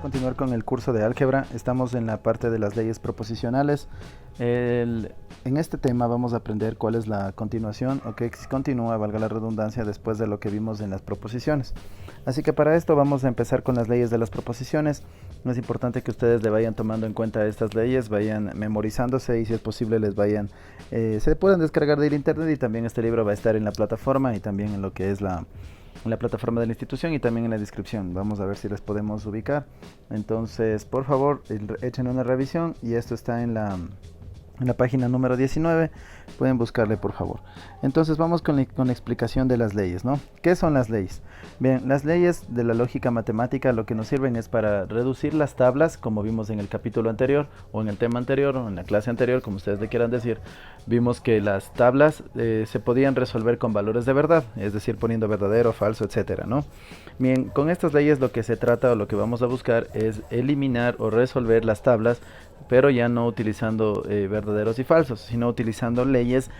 continuar con el curso de álgebra. Estamos en la parte de las leyes proposicionales. En este tema vamos a aprender cuál es la continuación o qué continúa, valga la redundancia, después de lo que vimos en las proposiciones. Así que para esto vamos a empezar con las leyes de las proposiciones. Es importante que ustedes le vayan tomando en cuenta estas leyes, vayan memorizándose y si es posible les vayan, se pueden descargar del internet, y también este libro va a estar en la plataforma y también en lo que es la plataforma de la institución y también en la descripción. Vamos a ver si les podemos ubicar. Entonces, por favor, echen una revisión y esto está en la página número 19, pueden buscarle por favor. Entonces vamos con la explicación de las leyes, ¿no? ¿Qué son las leyes? Bien, las leyes de la lógica matemática lo que nos sirven es para reducir las tablas, como vimos en el capítulo anterior, o en el tema anterior, o en la clase anterior, como ustedes le quieran decir. Vimos que las tablas se podían resolver con valores de verdad, es decir, poniendo verdadero, falso, etcétera, ¿no? Bien, con estas leyes lo que se trata o lo que vamos a buscar es eliminar o resolver las tablas, pero ya no utilizando verdaderos y falsos, sino utilizando leyes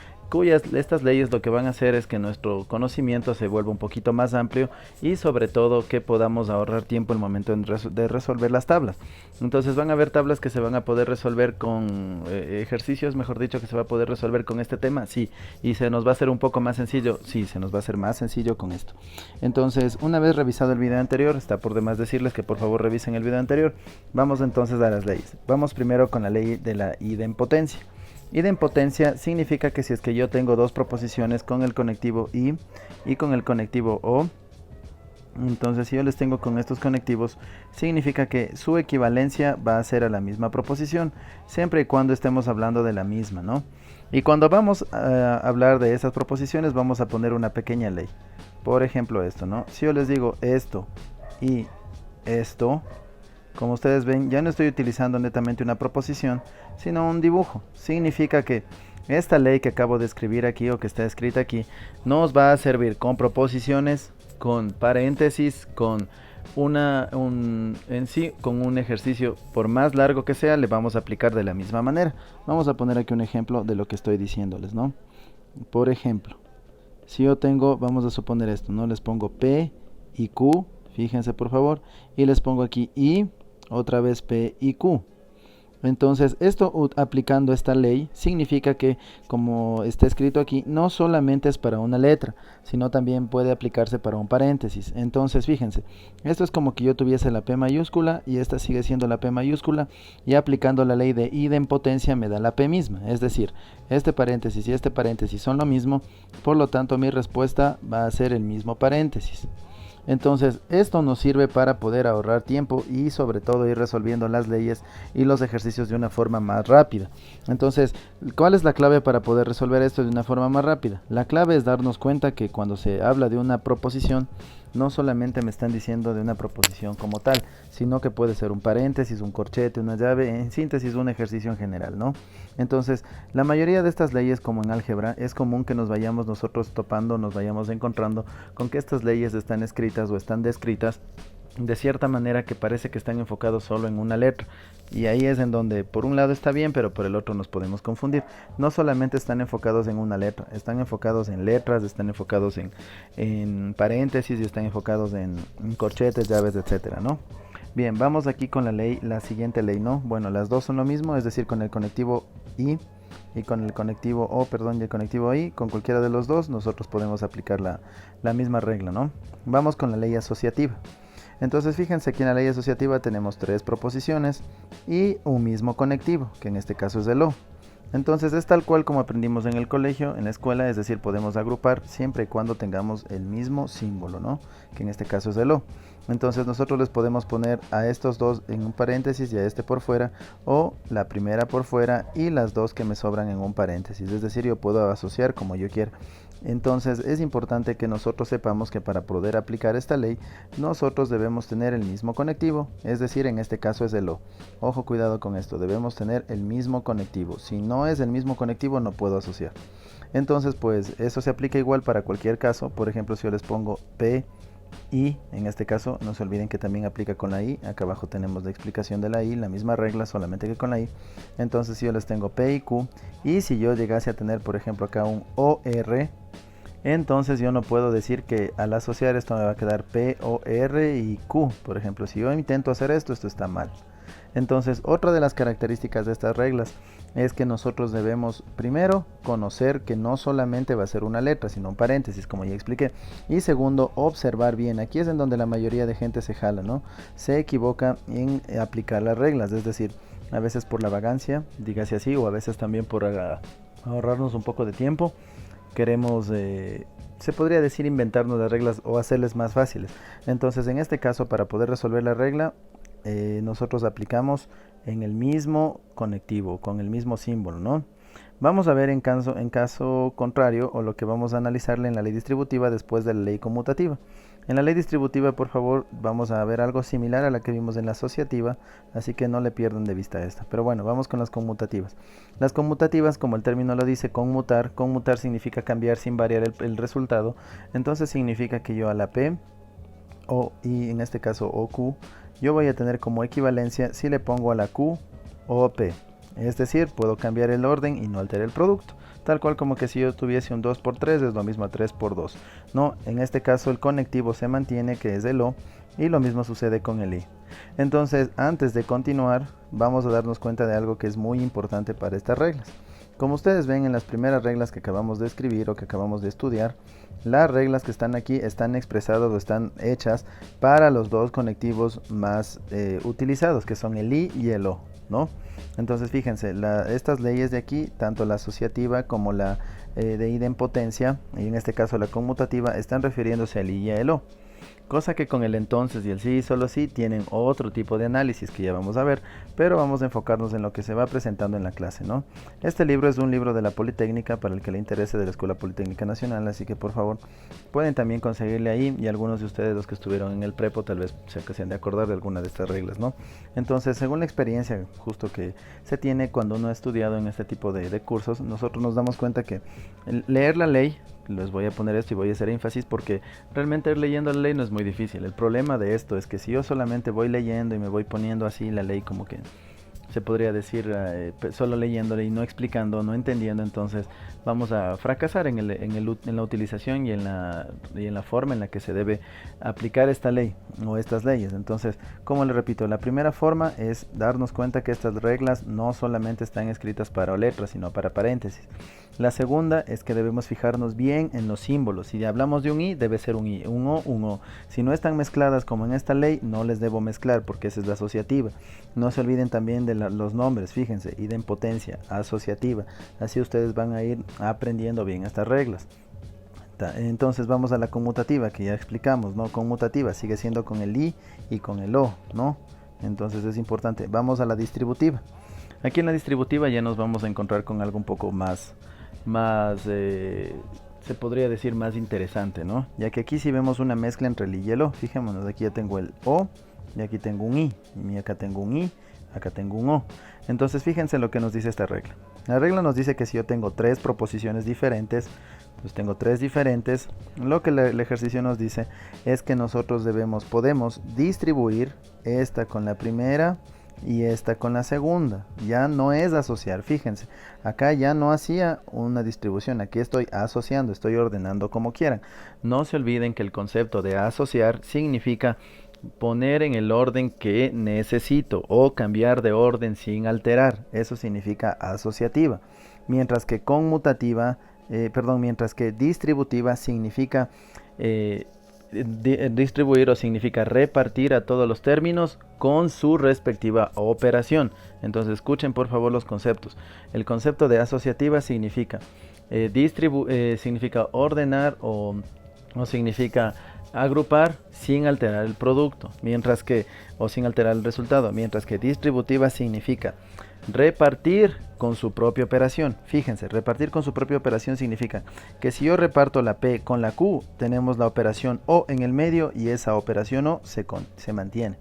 estas leyes lo que van a hacer es que nuestro conocimiento se vuelva un poquito más amplio y sobre todo que podamos ahorrar tiempo en el momento de resolver las tablas. Entonces van a haber tablas que se van a poder resolver con ejercicios, mejor dicho, que se va a poder resolver con este tema, sí, y se nos va a hacer un poco más sencillo, sí, se nos va a hacer más sencillo con esto. Entonces, una vez revisado el video anterior, está por demás decirles que por favor revisen el video anterior. Vamos entonces a las leyes. Vamos primero con la ley de la idempotencia. Idempotencia significa que si es que yo tengo dos proposiciones con el conectivo y con el conectivo o, entonces si yo les tengo con estos conectivos, significa que su equivalencia va a ser a la misma proposición, siempre y cuando estemos hablando de la misma, ¿no? Y cuando vamos a hablar de esas proposiciones, vamos a poner una pequeña ley. Por ejemplo esto, ¿no? Si yo les digo esto y esto, como ustedes ven, ya no estoy utilizando netamente una proposición, sino un dibujo. Significa que esta ley que acabo de escribir aquí o que está escrita aquí nos va a servir con proposiciones, con paréntesis, con con un ejercicio, por más largo que sea, le vamos a aplicar de la misma manera. Vamos a poner aquí un ejemplo de lo que estoy diciéndoles, ¿no? Por ejemplo, si yo tengo, vamos a suponer esto, ¿no? Les pongo P y Q, fíjense por favor, y les pongo aquí I, otra vez P y Q. Entonces esto, aplicando esta ley, significa que, como está escrito aquí, no solamente es para una letra, sino también puede aplicarse para un paréntesis. Entonces fíjense, esto es como que yo tuviese la P mayúscula y esta sigue siendo la P mayúscula, y aplicando la ley de idempotencia me da la P misma, es decir, este paréntesis y este paréntesis son lo mismo, por lo tanto mi respuesta va a ser el mismo paréntesis. Entonces esto nos sirve para poder ahorrar tiempo y sobre todo ir resolviendo las leyes y los ejercicios de una forma más rápida. Entonces, ¿cuál es la clave para poder resolver esto de una forma más rápida? La clave es darnos cuenta que cuando se habla de una proposición, no solamente me están diciendo de una proposición como tal, sino que puede ser un paréntesis, un corchete, una llave, en síntesis un ejercicio en general, ¿no? Entonces, la mayoría de estas leyes, como en álgebra, es común que nos vayamos nosotros topando, nos vayamos encontrando con que estas leyes están escritas o están descritas de cierta manera que parece que están enfocados solo en una letra, y ahí es en donde por un lado está bien, pero por el otro nos podemos confundir. No solamente están enfocados en una letra, están enfocados en letras, están enfocados en paréntesis y están enfocados en corchetes, llaves, etcétera, ¿no? Bien, vamos aquí con la siguiente ley, ¿no? Bueno, las dos son lo mismo, es decir, con el conectivo y con el conectivo o, perdón, y el conectivo y, con cualquiera de los dos nosotros podemos aplicar la misma regla, ¿no? Vamos con la ley asociativa. Entonces fíjense que en la ley asociativa tenemos tres proposiciones y un mismo conectivo, que en este caso es el o. Entonces es tal cual como aprendimos en el colegio, en la escuela, es decir, podemos agrupar siempre y cuando tengamos el mismo símbolo, ¿no? Que en este caso es el o. Entonces nosotros les podemos poner a estos dos en un paréntesis y a este por fuera, o la primera por fuera y las dos que me sobran en un paréntesis, es decir, yo puedo asociar como yo quiera. Entonces es importante que nosotros sepamos que para poder aplicar esta ley, nosotros debemos tener el mismo conectivo, es decir, en este caso es el o. Ojo, cuidado con esto, debemos tener el mismo conectivo. Si no es el mismo conectivo, no puedo asociar. Entonces, pues eso se aplica igual para cualquier caso. Por ejemplo, si yo les pongo P y, en este caso, no se olviden que también aplica con la i. Acá abajo tenemos la explicación de la i, la misma regla, solamente que con la i. Entonces, si yo les tengo P y Q, y si yo llegase a tener, por ejemplo, acá un OR, Entonces yo no puedo decir que al asociar esto me va a quedar P, O, R y Q. Por ejemplo, si yo intento hacer esto, esto está mal. Entonces, otra de las características de estas reglas es que nosotros debemos primero conocer que no solamente va a ser una letra, sino un paréntesis, como ya expliqué. Y segundo, observar bien. Aquí es en donde la mayoría de gente se jala, ¿no? Se equivoca en aplicar las reglas, es decir, a veces por la vagancia, dígase así, o a veces también por ahorrarnos un poco de tiempo, queremos, se podría decir, inventarnos las reglas o hacerles más fáciles. Entonces, en este caso, para poder resolver la regla, nosotros aplicamos en el mismo conectivo, con el mismo símbolo, ¿no? Vamos a ver en caso contrario, o lo que vamos a analizarle en la ley distributiva después de la ley conmutativa. En la ley distributiva, por favor, vamos a ver algo similar a la que vimos en la asociativa, así que no le pierdan de vista esta. Pero bueno, vamos con las conmutativas. Las conmutativas, como el término lo dice, conmutar significa cambiar sin variar el resultado. Entonces significa que yo a la P, o y en este caso o Q, yo voy a tener como equivalencia si le pongo a la Q o P. Es decir, puedo cambiar el orden y no alterar el producto. Tal cual como que si yo tuviese un 2 por 3 es lo mismo a 3 por 2. No, en este caso el conectivo se mantiene, que es el O, y lo mismo sucede con el I. Entonces, antes de continuar, vamos a darnos cuenta de algo que es muy importante para estas reglas. Como ustedes ven en las primeras reglas que acabamos de escribir o que acabamos de estudiar, las reglas que están aquí están expresadas o están hechas para los dos conectivos más utilizados, que son el I y el O, ¿no? Entonces fíjense, estas leyes de aquí, tanto la asociativa como la de idempotencia, y en este caso la conmutativa, están refiriéndose al I y al O. Cosa que con el entonces y el sí y solo sí tienen otro tipo de análisis que ya vamos a ver, pero vamos a enfocarnos en lo que se va presentando en la clase, ¿no? Este libro es un libro de la Politécnica para el que le interese, de la Escuela Politécnica Nacional, así que por favor pueden también conseguirle ahí, y algunos de ustedes, los que estuvieron en el prepo, tal vez se han de acordar de alguna de estas reglas, ¿no? Entonces, según la experiencia justo que se tiene cuando uno ha estudiado en este tipo de cursos, nosotros nos damos cuenta que leer la ley, les voy a poner esto y voy a hacer énfasis porque realmente ir leyendo la ley no es muy difícil. El problema de esto es que si yo solamente voy leyendo y me voy poniendo así la ley, como que se podría decir solo leyéndole y no explicando, no entendiendo, entonces vamos a fracasar en la utilización y en la forma en la que se debe aplicar esta ley o estas leyes. Entonces, como les repito, la primera forma es darnos cuenta que estas reglas no solamente están escritas para letras, sino para paréntesis. La segunda es que debemos fijarnos bien en los símbolos. Si hablamos de un I, debe ser un I, un O, un O. Si no están mezcladas como en esta ley, no les debo mezclar porque esa es la asociativa. No se olviden también de los nombres, fíjense, idempotencia, asociativa. Así ustedes van a ir aprendiendo bien estas reglas. Entonces vamos a la conmutativa, que ya explicamos, ¿no? Conmutativa sigue siendo con el I y con el O, ¿no? Entonces es importante. Vamos a la distributiva. Aquí en la distributiva ya nos vamos a encontrar con algo un poco más se podría decir más interesante, ¿no? Ya que aquí sí vemos una mezcla entre el I y el O. Fijémonos, aquí ya tengo el O y aquí tengo un I, y acá tengo un I, acá tengo un O. Entonces fíjense lo que nos dice esta regla. La regla nos dice que si yo tengo tres proposiciones diferentes, pues tengo tres diferentes, lo que el ejercicio nos dice es que nosotros podemos distribuir esta con la primera y esta con la segunda. Ya no es asociar, fíjense, acá ya no hacía una distribución, aquí estoy asociando, estoy ordenando como quieran. No se olviden que el concepto de asociar significa poner en el orden que necesito o cambiar de orden sin alterar. Eso significa asociativa. Mientras que mientras que distributiva significa distribuir, o significa repartir a todos los términos con su respectiva operación. Entonces escuchen por favor los conceptos. El concepto de asociativa significa significa ordenar o significa agrupar sin alterar el producto, o sin alterar el resultado, mientras que distributiva significa repartir con su propia operación. Fíjense, repartir con su propia operación significa que si yo reparto la P con la Q, tenemos la operación O en el medio y esa operación O se mantiene.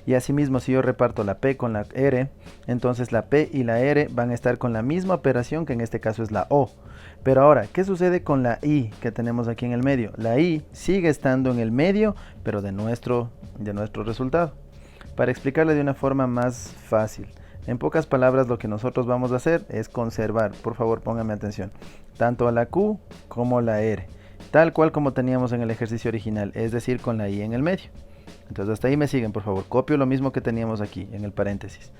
Y asimismo, si yo reparto la P con la R, entonces la P y la R van a estar con la misma operación, que en este caso es la O. Pero ahora, ¿qué sucede con la I que tenemos aquí en el medio? La I sigue estando en el medio, pero de nuestro resultado. Para explicarle de una forma más fácil, en pocas palabras, lo que nosotros vamos a hacer es conservar, por favor pónganme atención, tanto a la Q como a la R. tal cual como teníamos en el ejercicio original, es decir, con la i en el medio. Entonces hasta ahí me siguen, por favor. Copio lo mismo que teníamos aquí en el paréntesis.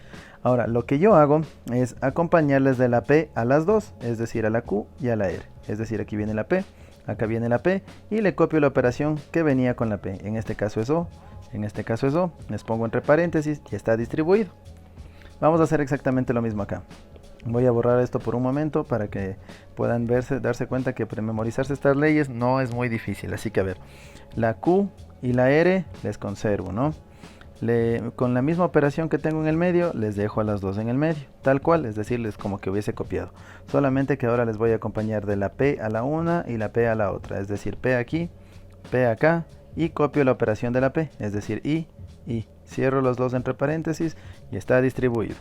Ahora, lo que yo hago es acompañarles de la P a las dos, es decir, a la Q y a la R. Es decir, aquí viene la P, acá viene la P, y le copio la operación que venía con la P. En este caso es O, en este caso es O. Les pongo entre paréntesis y está distribuido. Vamos a hacer exactamente lo mismo acá. Voy a borrar esto por un momento para que puedan darse cuenta que memorizarse estas leyes no es muy difícil. Así que a ver, la Q y la R les conservo, ¿no? Con la misma operación que tengo en el medio, les dejo a las dos en el medio, tal cual, es decir, les como que hubiese copiado. Solamente que ahora les voy a acompañar de la P a la una y la P a la otra, es decir, P aquí, P acá, y copio la operación de la P, es decir, I. Cierro los dos entre paréntesis y está distribuido.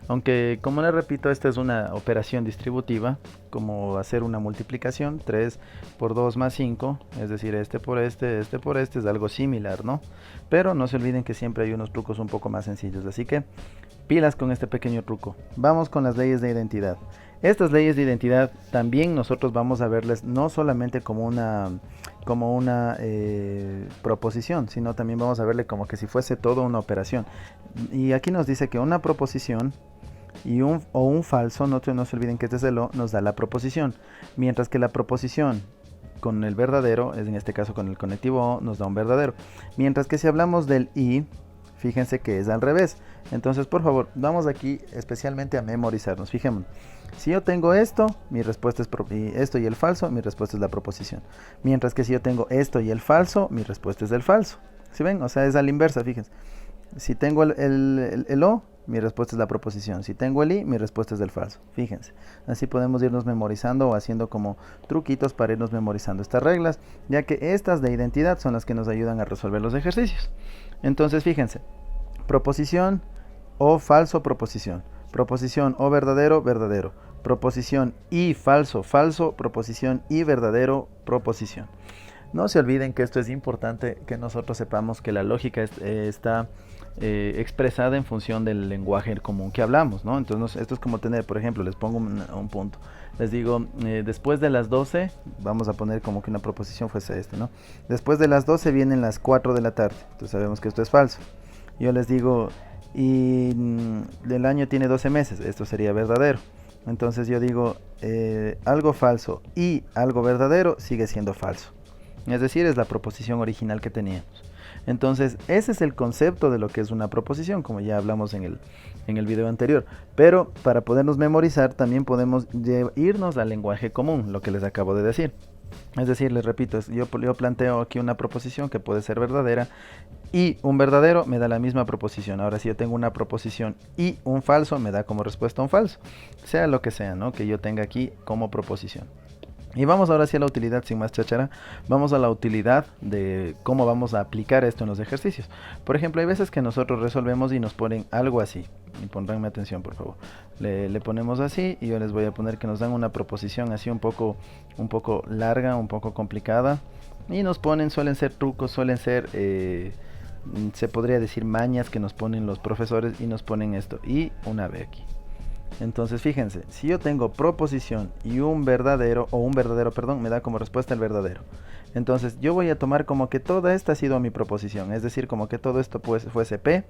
Aunque, como les repito, esta es una operación distributiva, como hacer una multiplicación, 3 por 2 más 5, es decir, este por este es algo similar, ¿no? Pero no se olviden que siempre hay unos trucos un poco más sencillos, así que pilas con este pequeño truco. Vamos con las leyes de identidad. Estas leyes de identidad también nosotros vamos a verles no solamente como una proposición, sino también vamos a verle como que si fuese toda una operación. Y aquí nos dice que una proposición y un falso, no se olviden que este es el O, nos da la proposición, mientras que la proposición con el verdadero, es en este caso con el conectivo O, nos da un verdadero, mientras que si hablamos del I, fíjense que es al revés. Entonces, por favor, vamos aquí especialmente a memorizarnos. Fijémonos, si yo tengo esto, mi respuesta es esto y el falso, mi respuesta es la proposición, mientras que si yo tengo esto y el falso, mi respuesta es del falso. ¿Sí ven? O sea, es a la inversa, fíjense. Si tengo el O, mi respuesta es la proposición. Si tengo el I, mi respuesta es del falso. Fíjense. Así podemos irnos memorizando o haciendo como truquitos para irnos memorizando estas reglas, ya que estas de identidad son las que nos ayudan a resolver los ejercicios. Entonces, fíjense. Proposición o falso, proposición. Proposición o verdadero, verdadero. Proposición y falso, falso. Proposición y verdadero, proposición. No se olviden que esto es importante, que nosotros sepamos que la lógica está expresada en función del lenguaje común que hablamos, ¿no? Entonces esto es como tener, por ejemplo, les pongo un punto. Les digo, después de las 12, vamos a poner como que una proposición fuese esto, ¿no? Después de las 12 vienen las 4 de la tarde, entonces sabemos que esto es falso. Yo les digo, y el año tiene 12 meses, esto sería verdadero. Entonces yo digo, algo falso y algo verdadero sigue siendo falso. Es decir, es la proposición original que teníamos. Entonces, ese es el concepto de lo que es una proposición, como ya hablamos en el video anterior. Pero para podernos memorizar, también podemos irnos al lenguaje común, lo que les acabo de decir. Es decir, les repito, yo planteo aquí una proposición que puede ser verdadera y un verdadero me da la misma proposición. Ahora, si yo tengo una proposición y un falso, me da como respuesta un falso. Sea lo que sea, ¿no? Que yo tenga aquí como proposición. Y vamos ahora sí a la utilidad, sin más cháchara. Vamos a la utilidad de cómo vamos a aplicar esto en los ejercicios. Por ejemplo, hay veces que nosotros resolvemos y nos ponen algo así. Y pondránme atención, por favor. Le ponemos así y yo les voy a poner que nos dan una proposición así un poco larga, un poco complicada. Y nos ponen, suelen ser trucos, suelen ser, se podría decir mañas que nos ponen los profesores y nos ponen esto. Y una B aquí. Entonces fíjense, si yo tengo proposición y un verdadero, perdón, me da como respuesta el verdadero. Entonces yo voy a tomar como que toda esta ha sido mi proposición, es decir, como que todo esto pues fuese P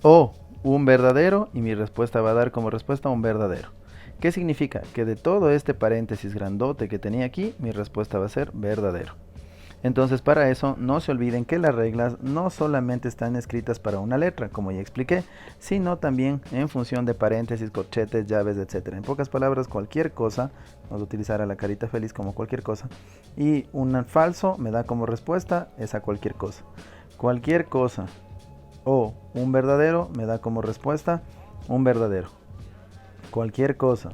o un verdadero y mi respuesta va a dar como respuesta un verdadero. ¿Qué significa? Que de todo este paréntesis grandote que tenía aquí, mi respuesta va a ser verdadero. Entonces, para eso no se olviden que las reglas no solamente están escritas para una letra, como ya expliqué, sino también en función de paréntesis, corchetes, llaves, etc. En pocas palabras, cualquier cosa, vamos a utilizar a la carita feliz como cualquier cosa, y un falso me da como respuesta esa cualquier cosa. Cualquier cosa o un verdadero me da como respuesta un verdadero. Cualquier cosa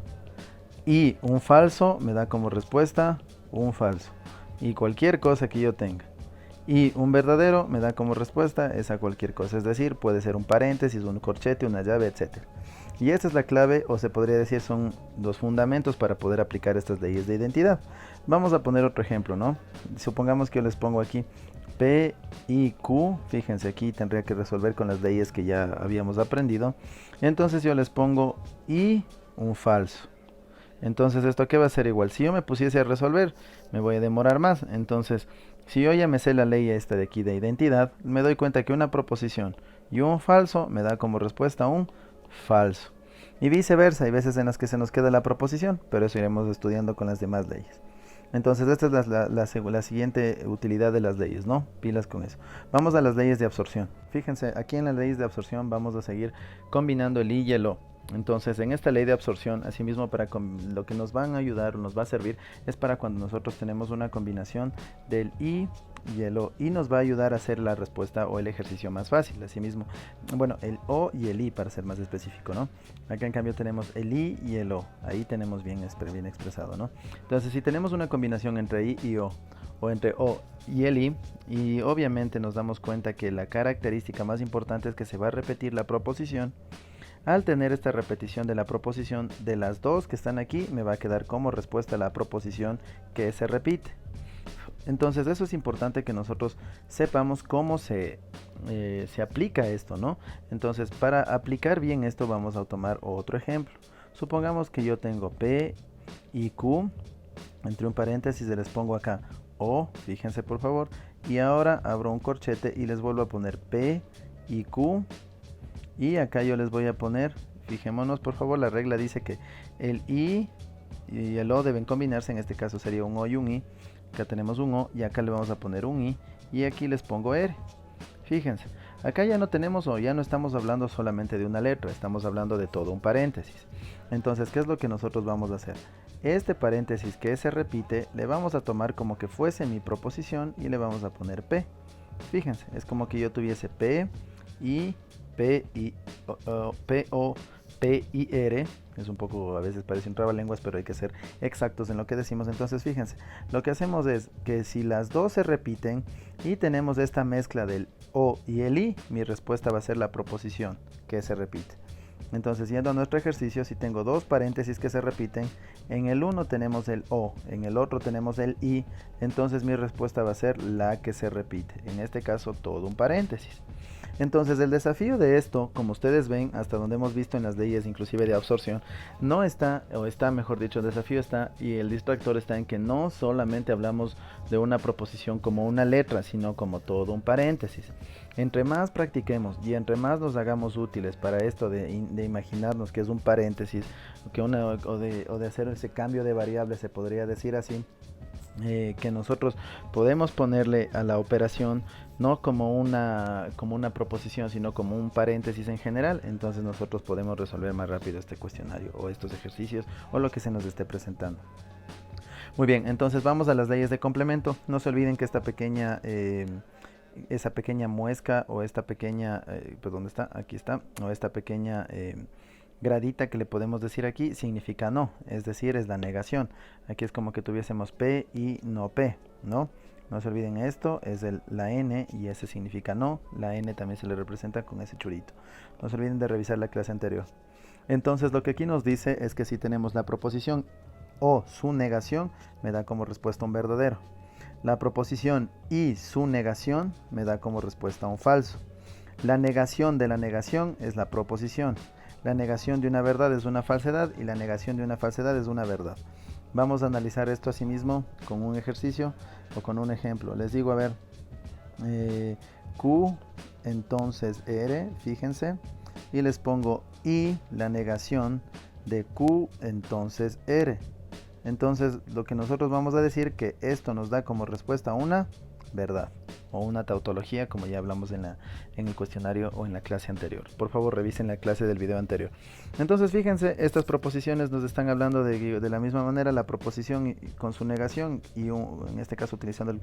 y un falso me da como respuesta un falso. Y cualquier cosa que yo tenga y un verdadero me da como respuesta esa cualquier cosa, es decir, puede ser un paréntesis, un corchete, una llave, etc. Y esta es la clave, o se podría decir son los fundamentos para poder aplicar estas leyes de identidad. Vamos a poner otro ejemplo, ¿no? Supongamos que yo les pongo aquí P y Q, fíjense, aquí tendría que resolver con las leyes que ya habíamos aprendido. Entonces yo les pongo y un falso. Entonces, ¿esto qué va a ser igual? Si yo me pusiese a resolver, me voy a demorar más. Entonces, si yo ya me sé la ley esta de aquí de identidad, me doy cuenta que una proposición y un falso me da como respuesta un falso. Y viceversa, hay veces en las que se nos queda la proposición, pero eso iremos estudiando con las demás leyes. Entonces, esta es la siguiente utilidad de las leyes, ¿no? Pilas con eso. Vamos a las leyes de absorción. Fíjense, aquí en las leyes de absorción vamos a seguir combinando el i y el o. Entonces, en esta ley de absorción, asimismo, lo que nos van a ayudar o nos va a servir es para cuando nosotros tenemos una combinación del i y el o, y nos va a ayudar a hacer la respuesta o el ejercicio más fácil. Asimismo, bueno, el o y el i para ser más específico, ¿no? Acá en cambio tenemos el i y el o, ahí tenemos bien expresado, ¿no? Entonces, si tenemos una combinación entre i y o entre o y el i, y obviamente nos damos cuenta que la característica más importante es que se va a repetir la proposición. Al tener esta repetición de la proposición de las dos que están aquí, me va a quedar como respuesta la proposición que se repite. Entonces eso es importante que nosotros sepamos cómo se aplica esto, ¿no? Entonces para aplicar bien esto vamos a tomar otro ejemplo. Supongamos que yo tengo P y Q, entre un paréntesis les pongo acá O, fíjense por favor, y ahora abro un corchete y les vuelvo a poner P y Q. Y acá yo les voy a poner, fijémonos por favor, la regla dice que el i y el o deben combinarse, en este caso sería un o y un i. Acá tenemos un o y acá le vamos a poner un i y aquí les pongo r. Fíjense, acá ya no tenemos o, ya no estamos hablando solamente de una letra, estamos hablando de todo un paréntesis. Entonces, ¿qué es lo que nosotros vamos a hacer? Este paréntesis que se repite le vamos a tomar como que fuese mi proposición y le vamos a poner p. Fíjense, es como que yo tuviese p y P o P y R, es un poco, a veces parece un trabalenguas, pero hay que ser exactos en lo que decimos. Entonces fíjense, lo que hacemos es que si las dos se repiten y tenemos esta mezcla del o y el i, mi respuesta va a ser la proposición que se repite. Entonces, yendo a nuestro ejercicio, si tengo dos paréntesis que se repiten, en el uno tenemos el o, en el otro tenemos el i, entonces mi respuesta va a ser la que se repite, en este caso todo un paréntesis. Entonces el desafío de esto, como ustedes ven, hasta donde hemos visto en las leyes inclusive de absorción, no está, o está mejor dicho, el desafío está y el distractor está en que no solamente hablamos de una proposición como una letra, sino como todo un paréntesis. Entre más practiquemos y entre más nos hagamos útiles para esto de imaginarnos que es un paréntesis, o de hacer ese cambio de variable, se podría decir así, que nosotros podemos ponerle a la operación no como una proposición, sino como un paréntesis en general, entonces nosotros podemos resolver más rápido este cuestionario o estos ejercicios o lo que se nos esté presentando. Muy bien, entonces vamos a las leyes de complemento. No se olviden que esta pequeña esa pequeña muesca o esta pequeña pues ¿dónde está? Aquí está, o esta pequeña gradita que le podemos decir aquí significa no, es decir, es la negación. Aquí es como que tuviésemos P y no P, ¿no? No se olviden esto, es la N y ese significa no, la N también se le representa con ese churito. No se olviden de revisar la clase anterior. Entonces lo que aquí nos dice es que si tenemos la proposición o su negación, me da como respuesta un verdadero. La proposición y su negación me da como respuesta un falso. La negación de la negación es la proposición. La negación de una verdad es una falsedad y la negación de una falsedad es una verdad. Vamos a analizar esto asimismo con un ejercicio o con un ejemplo. Les digo, a ver, Q, entonces R, fíjense, y les pongo y la negación de Q, entonces R. Entonces lo que nosotros vamos a decir que esto nos da como respuesta una verdad o una tautología, como ya hablamos en el cuestionario o en la clase anterior. Por favor, revisen la clase del video anterior. Entonces fíjense, estas proposiciones nos están hablando de la misma manera, la proposición con su negación y en este caso utilizando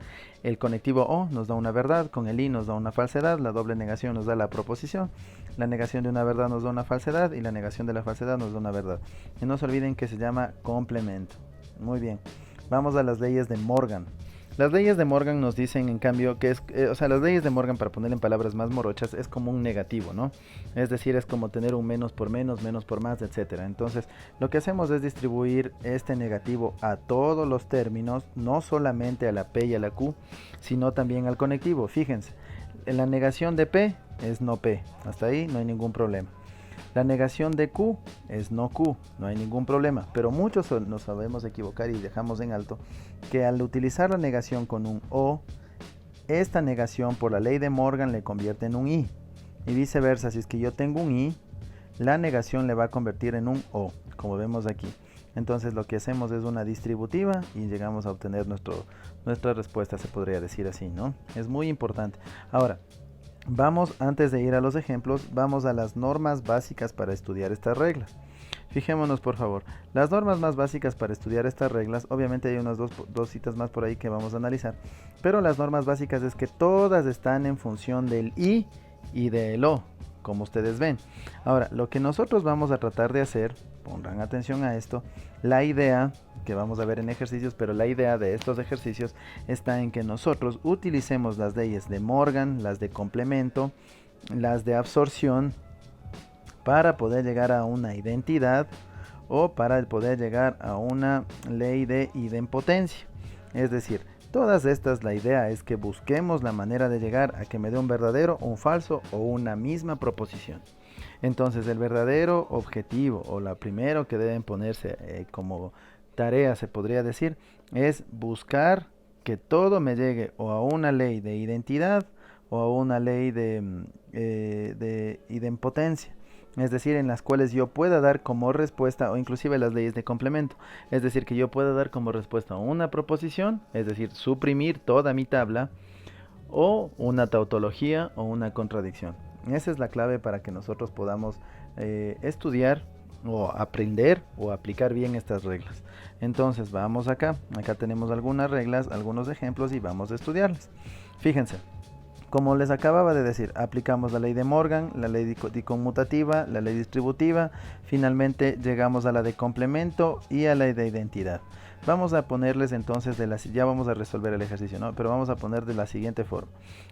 el conectivo o nos da una verdad, con el i nos da una falsedad, la doble negación nos da la proposición, la negación de una verdad nos da una falsedad y la negación de la falsedad nos da una verdad. Y no se olviden que se llama complemento. Muy bien, vamos a las leyes de Morgan. Las leyes de Morgan nos dicen, en cambio, que las leyes de Morgan, para poner en palabras más morochas, es como un negativo, ¿no? Es decir, es como tener un menos por más, etcétera. Entonces, lo que hacemos es distribuir este negativo a todos los términos, no solamente a la P y a la Q, sino también al conectivo. Fíjense, la negación de P es no P, hasta ahí no hay ningún problema. La negación de Q es no Q, no hay ningún problema, pero muchos nos sabemos equivocar y dejamos en alto que al utilizar la negación con un O, esta negación por la ley de Morgan le convierte en un I, y viceversa. Si es que yo tengo un I, la negación le va a convertir en un O, como vemos aquí. Entonces lo que hacemos es una distributiva y llegamos a obtener nuestra respuesta, se podría decir así, ¿no? Es muy importante. Ahora, vamos, antes de ir a los ejemplos, vamos a las normas básicas para estudiar estas reglas. Fijémonos por favor, las normas más básicas para estudiar estas reglas, obviamente hay unas dos citas más por ahí que vamos a analizar, pero las normas básicas es que todas están en función del I y del O, como ustedes ven. Ahora, lo que nosotros vamos a tratar de hacer, pongan atención a esto, la idea que vamos a ver en ejercicios, pero la idea de estos ejercicios está en que nosotros utilicemos las leyes de Morgan, las de complemento, las de absorción, para poder llegar a una identidad o para poder llegar a una ley de idempotencia. Es decir, todas estas, la idea es que busquemos la manera de llegar a que me dé un verdadero, un falso o una misma proposición. Entonces el verdadero objetivo o la primero que deben ponerse como tarea, se podría decir, es buscar que todo me llegue o a una ley de identidad o a una ley de idempotencia. Es decir, en las cuales yo pueda dar como respuesta, o inclusive las leyes de complemento, es decir, que yo pueda dar como respuesta una proposición, es decir, suprimir toda mi tabla, o una tautología o una contradicción. Esa es la clave para que nosotros podamos estudiar o aprender o aplicar bien estas reglas. Entonces vamos acá tenemos algunas reglas, algunos ejemplos y vamos a estudiarlas. Fíjense. Como les acababa de decir, aplicamos la ley de Morgan, la ley de conmutativa, la ley distributiva, finalmente llegamos a la de complemento y a la de identidad. Vamos a ponerles entonces, ya vamos a resolver el ejercicio, ¿no? Pero vamos a poner de la siguiente forma.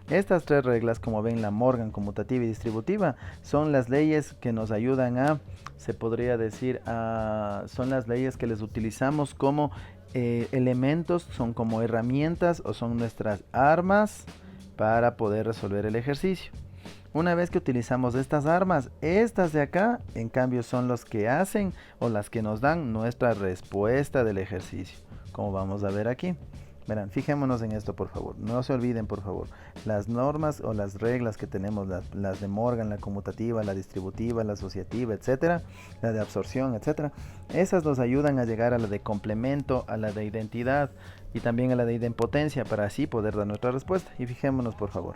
Estas tres reglas, como ven, la Morgan, conmutativa y distributiva, son las leyes que nos ayudan a, se podría decir, son las leyes que les utilizamos como elementos, son como herramientas o son nuestras armas para poder resolver el ejercicio. Una vez que utilizamos estas armas, estas de acá, en cambio, son los que hacen o las que nos dan nuestra respuesta del ejercicio, como vamos a ver aquí. Verán, fijémonos en esto por favor, no se olviden por favor, las normas o las reglas que tenemos, las de Morgan, la conmutativa, la distributiva, la asociativa, etcétera, la de absorción, etcétera, esas nos ayudan a llegar a la de complemento, a la de identidad y también a la de idempotencia para así poder dar nuestra respuesta. Y fijémonos por favor.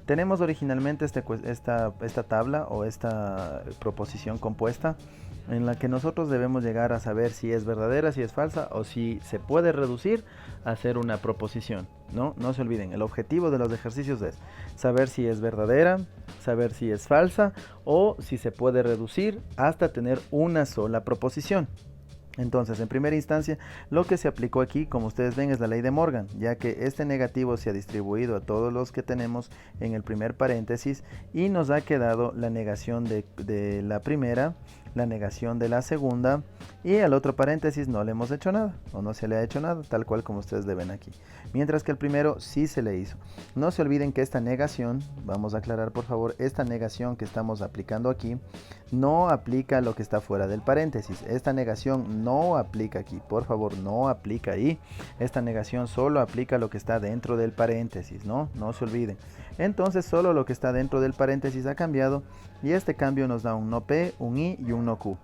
Tenemos originalmente esta tabla o esta proposición compuesta en la que nosotros debemos llegar a saber si es verdadera, si es falsa o si se puede reducir a ser una proposición. No se olviden, el objetivo de los ejercicios es saber si es verdadera, saber si es falsa o si se puede reducir hasta tener una sola proposición. Entonces, en primera instancia, lo que se aplicó aquí, como ustedes ven, es la ley de Morgan, ya que este negativo se ha distribuido a todos los que tenemos en el primer paréntesis y nos ha quedado la negación de la primera, la negación de la segunda y al otro paréntesis no le hemos hecho nada o no se le ha hecho nada, tal cual como ustedes le ven aquí. Mientras que el primero sí se le hizo. No se olviden que esta negación, vamos a aclarar por favor, esta negación que estamos aplicando aquí no aplica lo que está fuera del paréntesis. Esta negación no aplica aquí, por favor, no aplica ahí. Esta negación solo aplica lo que está dentro del paréntesis, no se olviden. Entonces solo lo que está dentro del paréntesis ha cambiado y este cambio nos da un no P, un I y un no Q.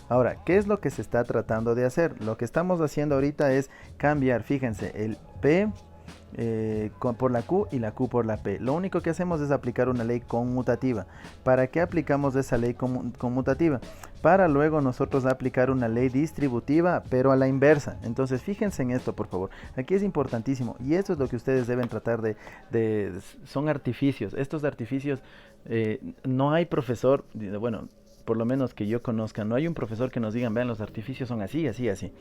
Ahora, ¿qué es lo que se está tratando de hacer? Lo que estamos haciendo ahorita es cambiar, fíjense, el P por la Q y la Q por la P. Lo único que hacemos es aplicar una ley conmutativa. ¿Para qué aplicamos esa ley conmutativa? Para luego nosotros aplicar una ley distributiva, pero a la inversa. Entonces fíjense en esto por favor. Aquí es importantísimo y esto es lo que ustedes deben tratar son artificios. Estos artificios no hay profesor, bueno, por lo menos que yo conozca, no hay un profesor que nos digan, vean, los artificios son así, así, así.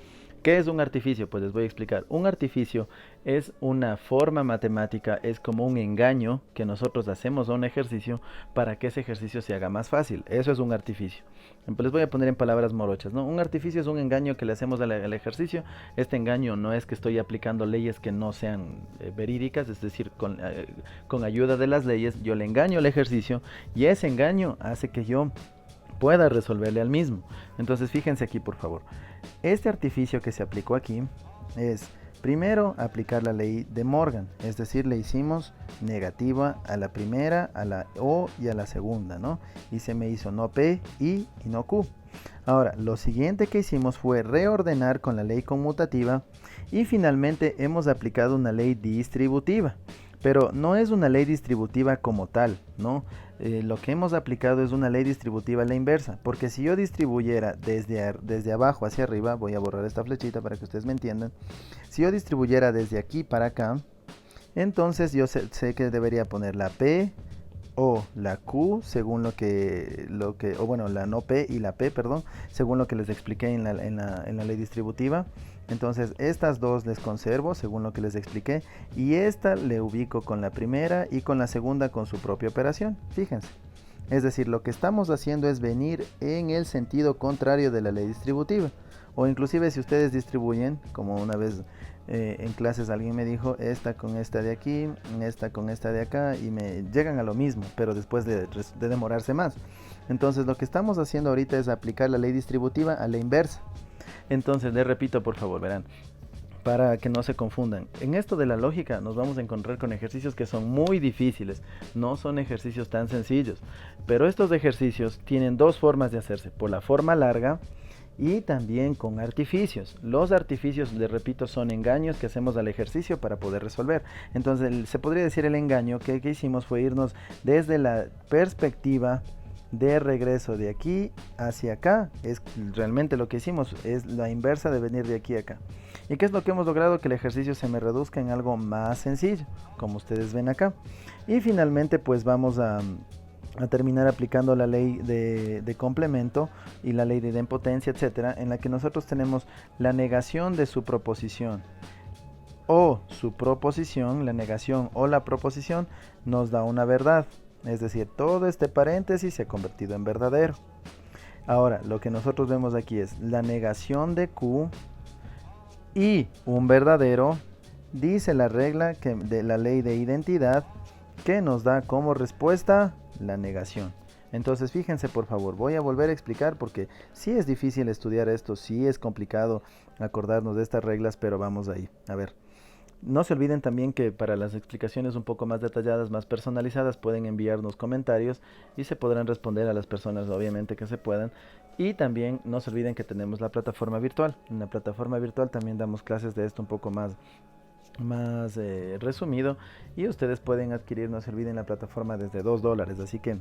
¿Qué es un artificio? Pues les voy a explicar. Un artificio es una forma matemática, es como un engaño que nosotros hacemos a un ejercicio para que ese ejercicio se haga más fácil. Eso es un artificio. Les voy a poner en palabras morochas, ¿no? Un artificio es un engaño que le hacemos al ejercicio. Este engaño no es que estoy aplicando leyes que no sean verídicas, es decir, con ayuda de las leyes yo le engaño al ejercicio y ese engaño hace que yo pueda resolverle al mismo. Entonces fíjense aquí por favor, este artificio que se aplicó aquí es primero aplicar la ley de Morgan, es decir, le hicimos negativa a la primera, a la O y a la segunda, ¿no? Y se me hizo no P, I y no Q. Ahora, lo siguiente que hicimos fue reordenar con la ley conmutativa y finalmente hemos aplicado una ley distributiva. Pero no es una ley distributiva como tal, ¿no? Lo que hemos aplicado es una ley distributiva a la inversa, porque si yo distribuyera desde abajo hacia arriba, voy a borrar esta flechita para que ustedes me entiendan, si yo distribuyera desde aquí para acá, entonces yo sé que debería poner la P o la Q según o bueno, la no P y la P, perdón, según lo que les expliqué en la ley distributiva. Entonces estas dos les conservo según lo que les expliqué y esta le ubico con la primera y con la segunda con su propia operación, fíjense. Es decir, lo que estamos haciendo es venir en el sentido contrario de la ley distributiva. O inclusive si ustedes distribuyen, como una vez en clases alguien me dijo, esta con esta de aquí, esta con esta de acá, y me llegan a lo mismo, pero después de demorarse más. Entonces lo que estamos haciendo ahorita es aplicar la ley distributiva a la inversa. Entonces les repito por favor, verán, para que no se confundan. En esto de la lógica nos vamos a encontrar con ejercicios que son muy difíciles, no son ejercicios tan sencillos, pero estos ejercicios tienen dos formas de hacerse, por la forma larga y también con artificios. Los artificios, les repito, son engaños que hacemos al ejercicio para poder resolver. Entonces se podría decir el engaño que hicimos fue irnos desde la perspectiva de regreso de aquí hacia acá. Es realmente lo que hicimos, es la inversa de venir de aquí a acá. ¿Y qué es lo que hemos logrado? Que el ejercicio se me reduzca en algo más sencillo, como ustedes ven acá. Y finalmente pues vamos a terminar aplicando la ley de complemento y la ley de idempotencia, etcétera, en la que nosotros tenemos la negación de su proposición o su proposición, la negación o la proposición nos da una verdad. Es decir, todo este paréntesis se ha convertido en verdadero. Ahora, lo que nosotros vemos aquí es la negación de Q y un verdadero, dice la regla de la ley de identidad, que nos da como respuesta la negación. Entonces fíjense por favor, voy a volver a explicar porque sí es difícil estudiar esto, sí es complicado acordarnos de estas reglas, pero vamos ahí. A ver. No se olviden también que para las explicaciones un poco más detalladas, más personalizadas, pueden enviarnos comentarios y se podrán responder a las personas obviamente que se puedan. Y también no se olviden que tenemos la plataforma virtual. En la plataforma virtual también damos clases de esto un poco más resumido y ustedes pueden adquirir, no se olviden, la plataforma desde $2, así que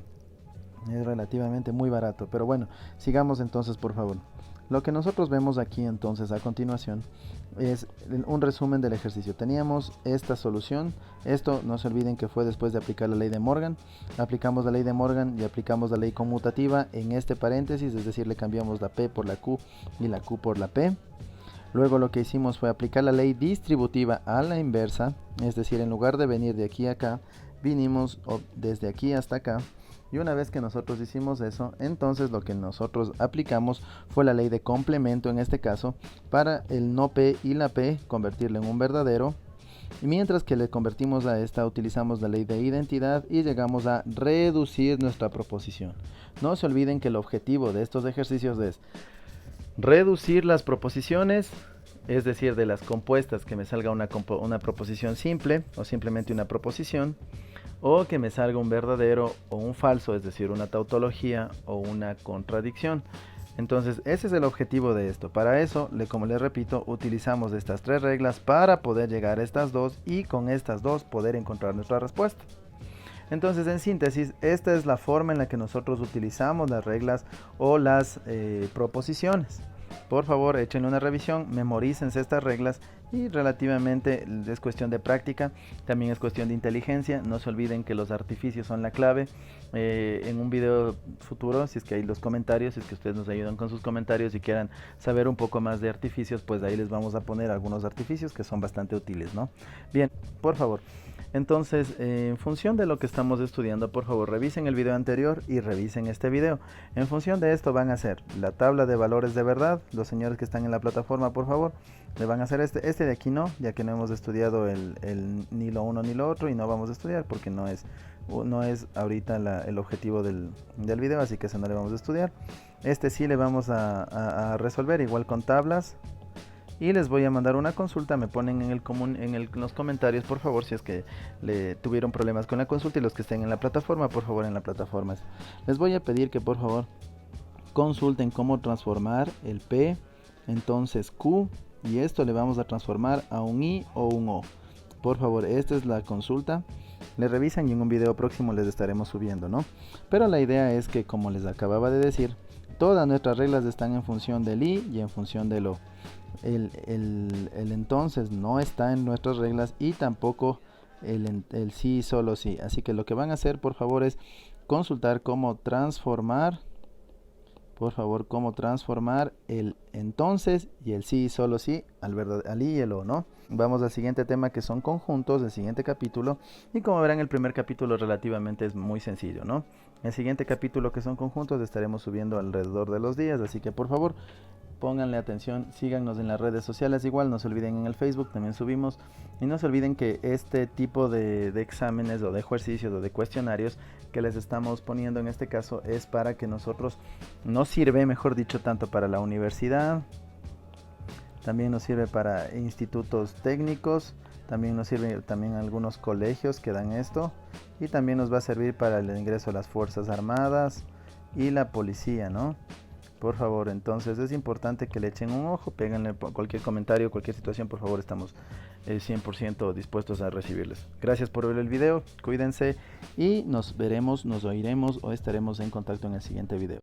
es relativamente muy barato. Pero bueno, sigamos entonces por favor. Lo que nosotros vemos aquí entonces a continuación es un resumen del ejercicio. Teníamos esta solución, esto no se olviden que fue después de aplicar la ley de Morgan. Aplicamos la ley de Morgan y aplicamos la ley conmutativa en este paréntesis, es decir, le cambiamos la P por la Q y la Q por la P. Luego lo que hicimos fue aplicar la ley distributiva a la inversa, es decir, en lugar de venir de aquí a acá, vinimos desde aquí hasta acá. Y una vez que nosotros hicimos eso, entonces lo que nosotros aplicamos fue la ley de complemento, en este caso, para el no P y la P, convertirlo en un verdadero. Y mientras que le convertimos a esta, utilizamos la ley de identidad y llegamos a reducir nuestra proposición. No se olviden que el objetivo de estos ejercicios es reducir las proposiciones, es decir, de las compuestas que me salga una proposición simple o simplemente una proposición, o que me salga un verdadero o un falso, es decir, una tautología o una contradicción. Entonces ese es el objetivo de esto. Para eso, como les repito, utilizamos estas tres reglas para poder llegar a estas dos y con estas dos poder encontrar nuestra respuesta. Entonces, en síntesis, esta es la forma en la que nosotros utilizamos las reglas o las proposiciones. Por favor, échenle una revisión, memorícense estas reglas y relativamente es cuestión de práctica, también es cuestión de inteligencia. No se olviden que los artificios son la clave. En un video futuro, si es que hay los comentarios, si es que ustedes nos ayudan con sus comentarios y quieran saber un poco más de artificios, pues ahí les vamos a poner algunos artificios que son bastante útiles, ¿no? Bien, por favor. Entonces, en función de lo que estamos estudiando, por favor, revisen el video anterior y revisen este video. En función de esto van a hacer la tabla de valores de verdad. Los señores que están en la plataforma, por favor, le van a hacer este de aquí no, ya que no hemos estudiado ni lo uno ni lo otro, y no vamos a estudiar porque no es ahorita el objetivo del video, así que eso no le vamos a estudiar. Este sí le vamos a resolver igual con tablas. Y les voy a mandar una consulta, me ponen en los comentarios, por favor, si es que le tuvieron problemas con la consulta, y los que estén en la plataforma, por favor, en la plataforma. Les voy a pedir que por favor consulten cómo transformar el P, entonces Q, y esto le vamos a transformar a un I o un O. Por favor, esta es la consulta. Le revisan y en un video próximo les estaremos subiendo, ¿no? Pero la idea es que, como les acababa de decir, todas nuestras reglas están en función del I y en función del O. El entonces no está en nuestras reglas, y tampoco el sí, solo sí. Así que lo que van a hacer, por favor, es consultar cómo transformar, por favor, cómo transformar el entonces y el sí, solo sí, al I y el O, ¿no? Vamos al siguiente tema, que son conjuntos, el siguiente capítulo. Y como verán, el primer capítulo relativamente es muy sencillo, ¿no? El siguiente capítulo, que son conjuntos, estaremos subiendo alrededor de los días. Así que por favor, pónganle atención, síganos en las redes sociales, igual no se olviden, en el Facebook también subimos, y no se olviden que este tipo de exámenes o de ejercicios o de cuestionarios que les estamos poniendo en este caso es para que nosotros, nos sirve, mejor dicho, tanto para la universidad, también nos sirve para institutos técnicos, también nos sirve también algunos colegios que dan esto, y también nos va a servir para el ingreso a las Fuerzas Armadas y la policía, ¿no? Por favor, entonces es importante que le echen un ojo, péganle cualquier comentario, cualquier situación, por favor, estamos 100% dispuestos a recibirles. Gracias por ver el video, cuídense y nos veremos, nos oiremos o estaremos en contacto en el siguiente video.